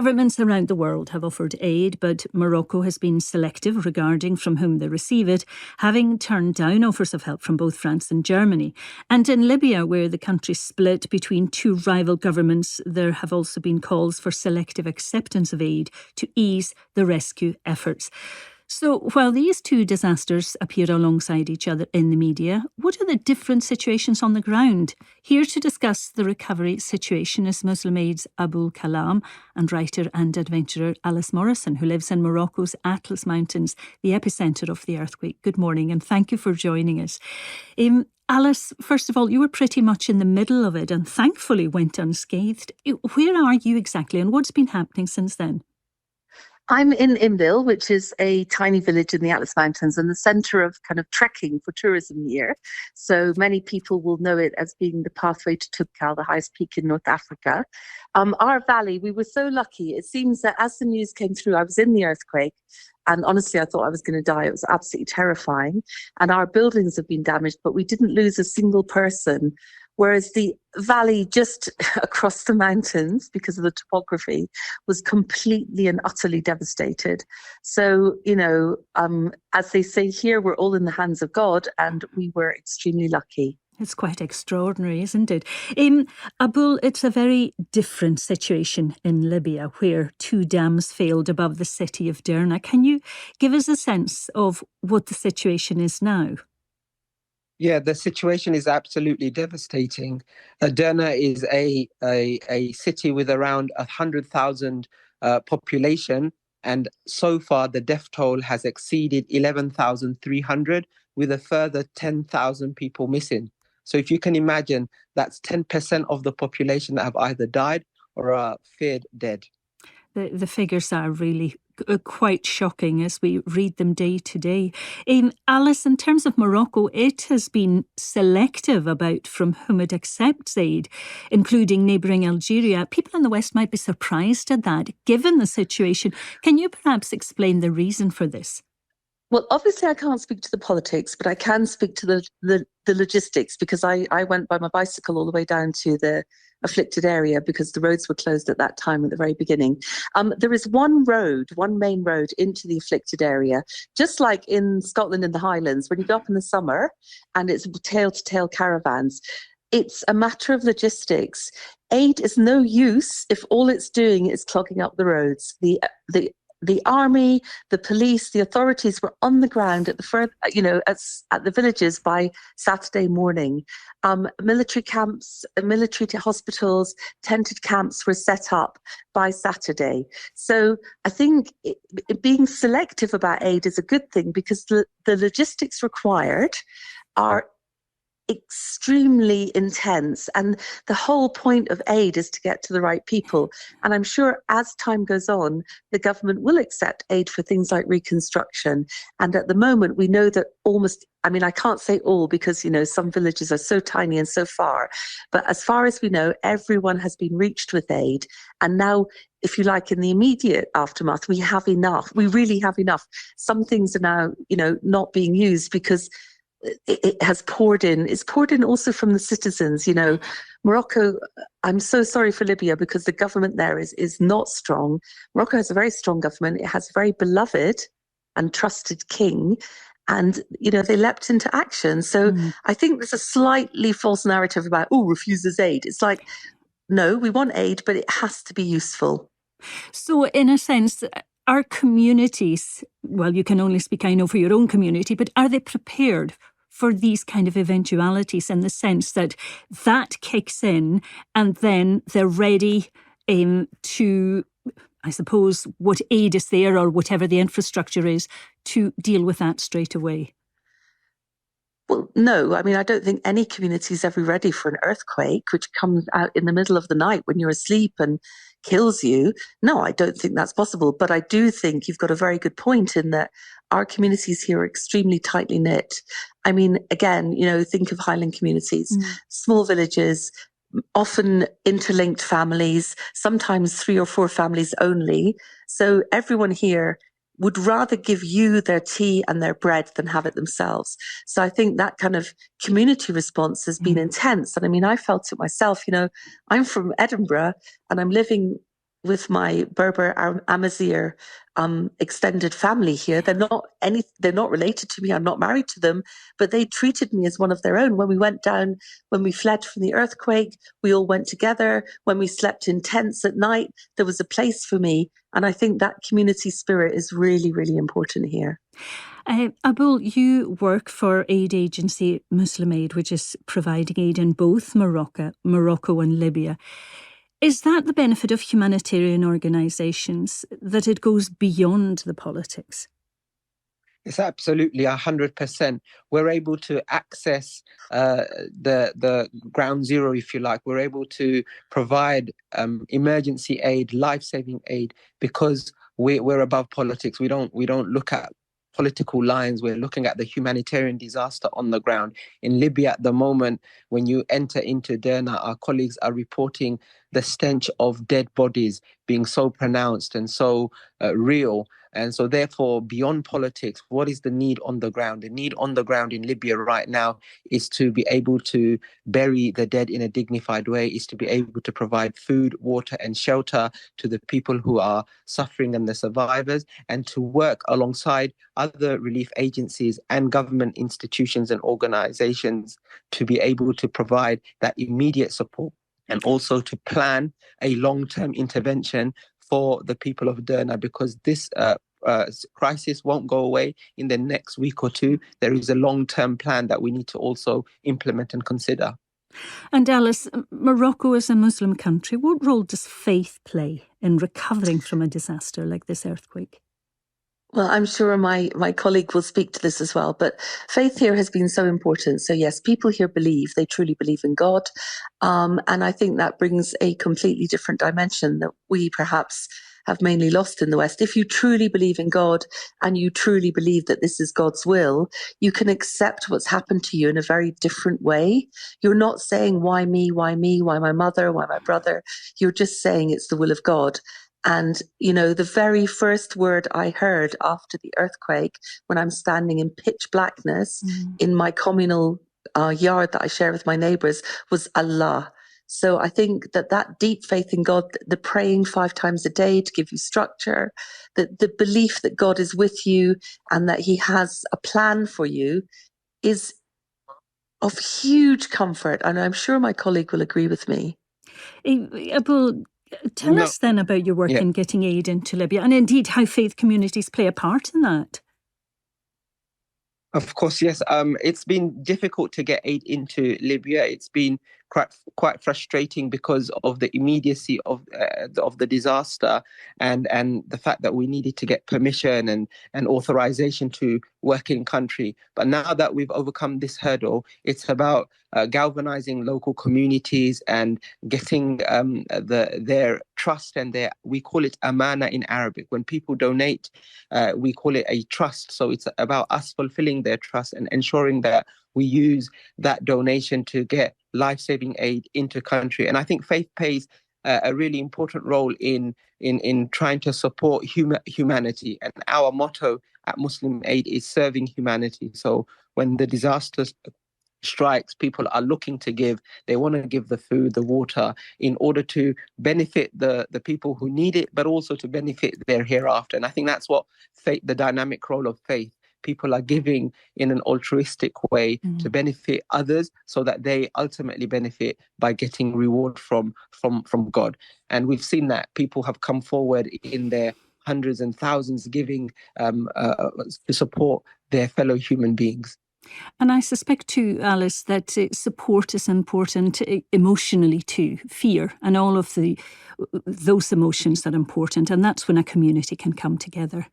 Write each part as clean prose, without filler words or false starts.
Governments around the world have offered aid, but Morocco has been selective regarding from whom they receive it, having turned down offers of help from both France and Germany. And in Libya, where the country split between two rival governments, there have also been calls for selective acceptance of aid to ease the rescue efforts. So while these two disasters appear alongside each other in the media, what are the different situations on the ground? Here to discuss the recovery situation is Muslim Aid's Abul Kalam and writer and adventurer Alice Morrison, who lives in Morocco's Atlas Mountains, the epicentre of the earthquake. Good morning and thank you for joining us. Alice, first of all, you were pretty much in the middle of it and thankfully went unscathed. Where are you exactly and what's been happening since then? I'm in Imbil, which is a tiny village in the Atlas Mountains and the centre of kind of trekking for tourism here. So many people will know it as being the pathway to Toubkal, the highest peak in North Africa. Our valley, we were so lucky. It seems that as the news came through, I was in the earthquake. And honestly, I thought I was going to die. It was absolutely terrifying. And our buildings have been damaged, but we didn't lose a single person. Whereas the valley just across the mountains, because of the topography, was completely and utterly devastated. So, as they say here, we're all in the hands of God, and we were extremely lucky. It's quite extraordinary, isn't it? Abul, it's a very different situation in Libya where two dams failed above the city of Derna. Can you give us a sense of what the situation is now? Yeah, the situation is absolutely devastating. Derna is a city with around 100,000 population, and so far the death toll has exceeded 11,300, with a further 10,000 people missing. So if you can imagine, that's 10% of the population that have either died or are feared dead. The figures are really quite shocking as we read them day to day. Alice, in terms of Morocco, it has been selective about from whom it accepts aid, including neighbouring Algeria. People in the West might be surprised at that, given the situation. Can you perhaps explain the reason for this? Well, obviously I can't speak to the politics, but I can speak to the logistics, because I went by my bicycle all the way down to the afflicted area because the roads were closed at that time at the very beginning. There is one main road into the afflicted area, just like in Scotland in the Highlands, when you go up in the summer and it's tail-to-tail caravans. It's a matter of logistics. Aid is no use if all it's doing is clogging up the roads. The army, the police, the authorities were on the ground at the villages by Saturday morning. Military camps, military hospitals, tented camps were set up by Saturday. So I think being selective about aid is a good thing, because the logistics required are extremely intense, and the whole point of aid is to get to the right people. And I'm sure as time goes on, the government will accept aid for things like reconstruction. And at the moment, we know that I can't say all, because some villages are so tiny and so far, but as far as we know, everyone has been reached with aid. And now, if you like, in the immediate aftermath, we have enough. We really have enough. Some things are now not being used because it has poured in. It's poured in also from the citizens. Morocco, I'm so sorry for Libya, because the government there is not strong. Morocco has a very strong government. It has a very beloved and trusted king. And, they leapt into action. So I think there's a slightly false narrative about, refuses aid. It's like, no, we want aid, but it has to be useful. So in a sense, are communities, well, you can only speak, I know, for your own community, but are they prepared for these kind of eventualities, in the sense that kicks in and then they're ready to, I suppose, what aid is there or whatever the infrastructure is, to deal with that straight away? Well, no, I don't think any community is ever ready for an earthquake, which comes out in the middle of the night when you're asleep and kills you. No, I don't think that's possible. But I do think you've got a very good point in that our communities here are extremely tightly knit. Again, think of Highland communities, small villages, often interlinked families, sometimes 3 or 4 families only. So everyone here would rather give you their tea and their bread than have it themselves. So I think that kind of community response has been intense. And I felt it myself. I'm from Edinburgh and I'm living with my Berber Amazigh extended family here. They're not related to me. I'm not married to them, but they treated me as one of their own. When we went down, when we fled from the earthquake, we all went together. When we slept in tents at night, there was a place for me. And I think that community spirit is really, really important here. Abul, you work for aid agency Muslim Aid, which is providing aid in both Morocco and Libya. Is that the benefit of humanitarian organisations, that it goes beyond the politics? It's absolutely 100%. We're able to access the ground zero, if you like. We're able to provide emergency aid, life-saving aid, because we're above politics. We don't look at political lines. We're looking at the humanitarian disaster on the ground. In Libya at the moment, when you enter into Derna, our colleagues are reporting the stench of dead bodies being so pronounced and so real. And so therefore, beyond politics, what is the need on the ground? The need on the ground in Libya right now is to be able to bury the dead in a dignified way, is to be able to provide food, water and shelter to the people who are suffering and the survivors, and to work alongside other relief agencies and government institutions and organizations to be able to provide that immediate support, and also to plan a long-term intervention for the people of Derna, because this crisis won't go away in the next week or two. There is a long-term plan that we need to also implement and consider. And Alice, Morocco is a Muslim country. What role does faith play in recovering from a disaster like this earthquake? Well, I'm sure my colleague will speak to this as well, but faith here has been so important. So yes, people here believe, they truly believe in God. And I think that brings a completely different dimension that we perhaps have mainly lost in the West. If you truly believe in God and you truly believe that this is God's will, you can accept what's happened to you in a very different way. You're not saying, why me, why my mother, why my brother? You're just saying it's the will of God. And, you know, the very first word I heard after the earthquake, when I'm standing in pitch blackness in my communal yard that I share with my neighbors, was Allah. So I think that deep faith in God, the praying 5 times a day to give you structure, the belief that God is with you and that he has a plan for you is of huge comfort. And I'm sure my colleague will agree with me. Abul, tell us then about your work in getting aid into Libya, and indeed how faith communities play a part in that. Of course, yes. It's been difficult to get aid into Libya. It's been quite frustrating because of the immediacy of the disaster and the fact that we needed to get permission and authorization to work in country. But now that we've overcome this hurdle, it's about galvanizing local communities and getting their trust and we call it amana in Arabic. When people donate, we call it a trust. So it's about us fulfilling their trust and ensuring that we use that donation to get life-saving aid into country. And I think faith plays a really important role in trying to support humanity. And our motto at Muslim Aid is serving humanity. So when the disaster strikes, people are looking to give. They want to give the food, the water, in order to benefit the people who need it, but also to benefit their hereafter. And I think that's what faith, the dynamic role of faith. People are giving in an altruistic way to benefit others so that they ultimately benefit by getting reward from God. And we've seen that people have come forward in their hundreds and thousands giving to support their fellow human beings. And I suspect too, Alice, that support is important emotionally too. Fear and all of those emotions are important. And that's when a community can come together.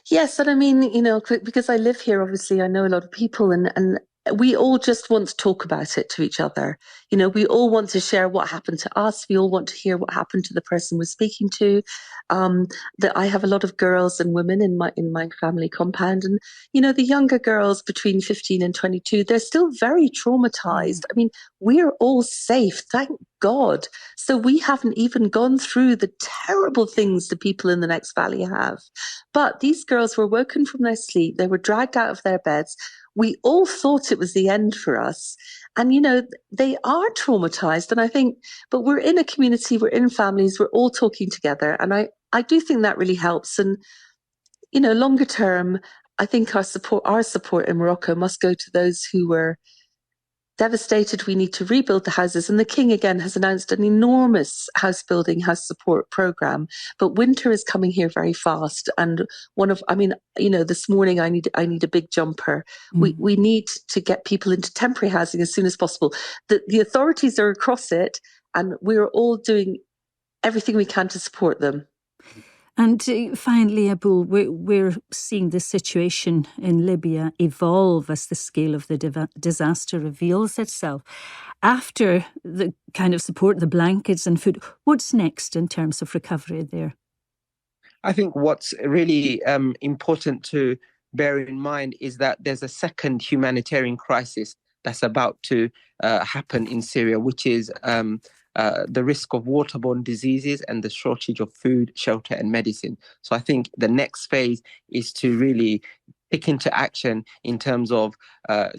Yes, and I mean, you know, because I live here, obviously, I know a lot of people, and we all just want to talk about it to each other. You know, we all want to share what happened to us. We all want to hear what happened to the person we're speaking to. That I have a lot of girls and women in my family compound, and you know, the younger girls between 15 and 22, they're still very traumatized. I mean, we're all safe, thank God. So we haven't even gone through the terrible things the people in the next valley have. But these girls were woken from their sleep. They were dragged out of their beds. We all thought it was the end for us. And, they are traumatized. And I think, but we're in a community, we're in families, we're all talking together. And I do think that really helps. And, longer term, I think our support in Morocco must go to those who were devastated. We need to rebuild the houses. And the King again has announced an enormous house support program. But winter is coming here very fast. And this morning I need a big jumper. We need to get people into temporary housing as soon as possible. The authorities are across it, and we're all doing everything we can to support them. And finally, Abul, we're seeing the situation in Libya evolve as the scale of the disaster reveals itself. After the kind of support, the blankets and food, what's next in terms of recovery there? I think what's really important to bear in mind is that there's a second humanitarian crisis that's about to happen in Syria, which is the risk of waterborne diseases and the shortage of food, shelter, and medicine. So I think the next phase is to really kick into action in terms of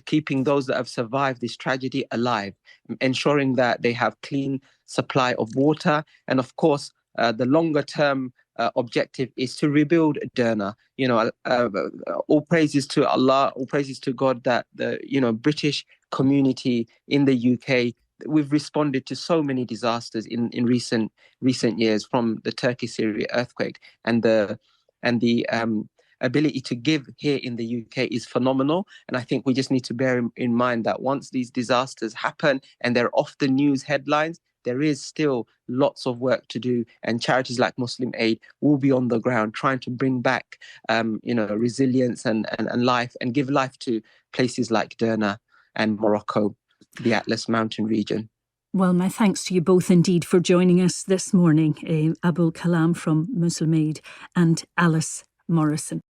keeping those that have survived this tragedy alive, ensuring that they have clean supply of water, and of course, the longer term objective is to rebuild Derna. All praises to Allah, all praises to God that the British community in the UK, we've responded to so many disasters in recent years, from the Turkey-Syria earthquake, and the ability to give here in the UK is phenomenal. And I think we just need to bear in mind that once these disasters happen and they're off the news headlines, there is still lots of work to do, and charities like Muslim Aid will be on the ground trying to bring back resilience and life, and give life to places like Derna and Morocco, the Atlas Mountain region. Well, my thanks to you both indeed for joining us this morning, Abul Kalam from Muslim Aid and Alice Morrison.